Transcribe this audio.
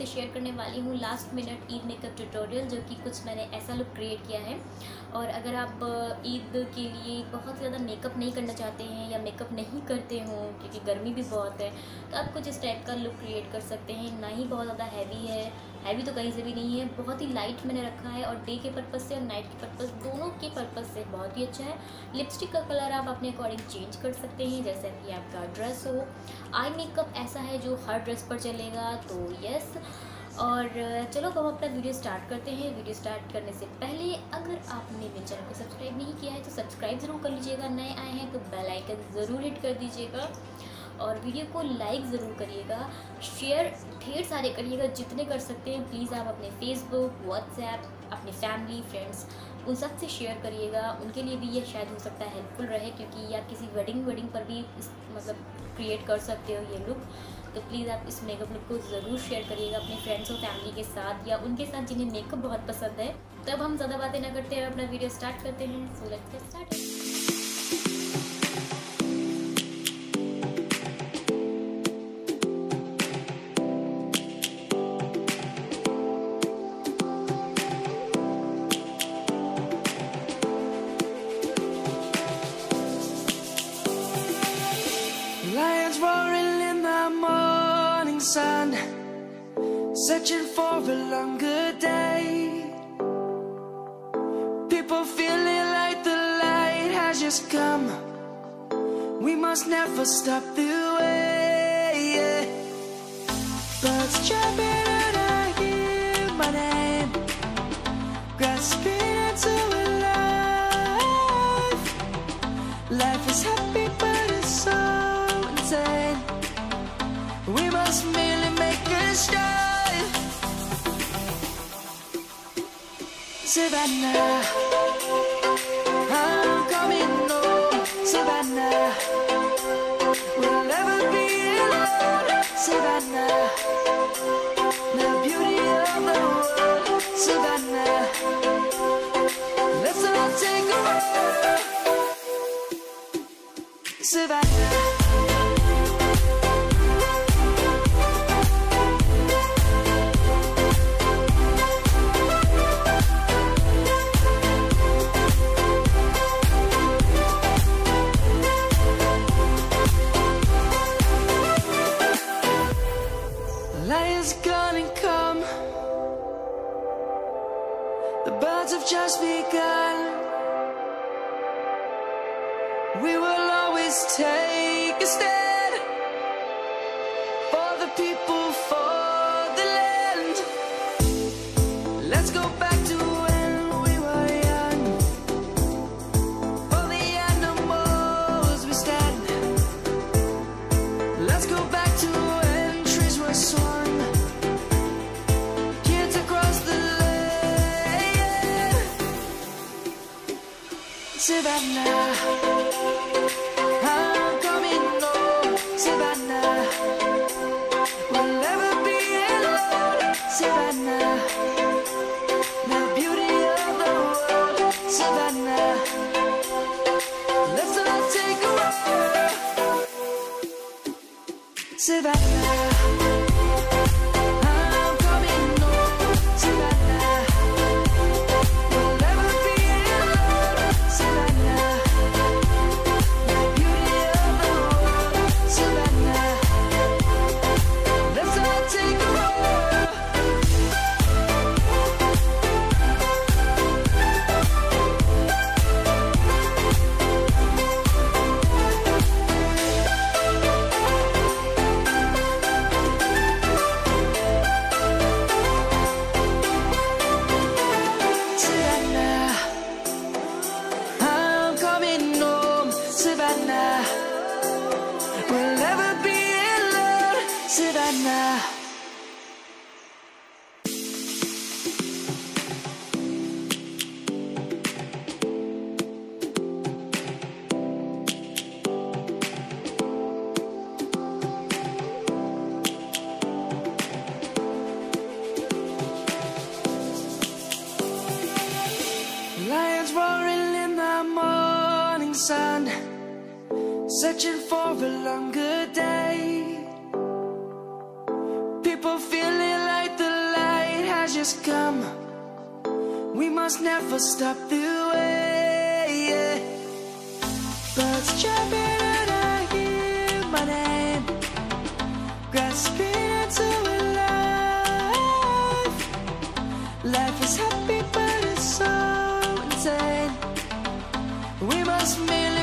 आपसे शेयर करने वाली हूँ last minute Eid makeup tutorial, जो कि कुछ मैंने ऐसा लुक क्रिएट किया है। और अगर आप ईद के लिए बहुत ज़्यादा मेकअप नहीं करना चाहते हैं या मेकअप नहीं करते हो क्योंकि गर्मी भी बहुत है, तो आप कुछ इस टाइप का लुक क्रिएट कर सकते हैं। ना ही बहुत ज़्यादा हैवी है, हैवी तो कहीं से भी नहीं है, बहुत ही लाइट मैंने रखा है और डे के पर्पज़ से और नाइट के पर्पज़ दोनों के पर्पज़ से बहुत ही अच्छा है। लिपस्टिक का कलर आप अपने अकॉर्डिंग चेंज कर सकते हैं, जैसे कि आपका ड्रेस हो। आई मेकअप ऐसा है जो हर ड्रेस पर चलेगा, तो यस। और चलो अब हम अपना वीडियो स्टार्ट करते हैं। वीडियो स्टार्ट करने से पहले अगर आपने मेरे चैनल को सब्सक्राइब नहीं किया है तो सब्सक्राइब ज़रूर कर लीजिएगा, नए आए हैं तो बेल आइकन ज़रूर हिट कर दीजिएगा और वीडियो को लाइक ज़रूर करिएगा, शेयर ढेर सारे करिएगा जितने कर सकते हैं। प्लीज़ आप अपने फेसबुक, व्हाट्सएप, अपने फैमिली फ्रेंड्स उन सब से शेयर करिएगा, उनके लिए भी ये शायद हो सकता है हेल्पफुल रहे, क्योंकि आप किसी वेडिंग पर भी मतलब क्रिएट कर सकते हो ये लुक। तो प्लीज़ आप इस मेकअप लुक को ज़रूर शेयर करिएगा अपने फ्रेंड्स और फैमिली के साथ या उनके साथ जिन्हें मेकअप बहुत पसंद है। तब हम ज़्यादा बातें ना करते हैं, अपना वीडियो स्टार्ट करते हैं। So let's get started. Lions roaring in the morning sun, searching for a longer day. People feeling like the light has just come. We must never stop the way. Birds chirping and I hear my name, grasping into a life. Life is happy but it's so insane. We must merely make a start. Savannah, I'm coming home. Savannah, we'll never be alone. Savannah, the beauty of the world. Savannah, let's all take a walk. Savannah. Lions gonna come. The birds have just begun. We will always take a stand for the people, for the land. Let's go back to when we were young. For the animals we stand. Let's go back to when trees were swung. Kids across the land. Savannah, I'm coming home. Savannah, we'll never be alone. Savannah, the beauty of the world. Savannah, let's all take a walk. Savannah, I'm coming home. Savannah, we'll never be alone. Savannah, the beauty of the world. Savannah, let's all take a walk. Savannah, I'm coming home. Savannah, we'll never be alone. Savannah. Lions roaring in the morning sun, searching for a longer day. People feeling like come. We must never stop the way. Birds chirping and I hear my name, grasping into a life. Life is happy but it's so insane. We must merely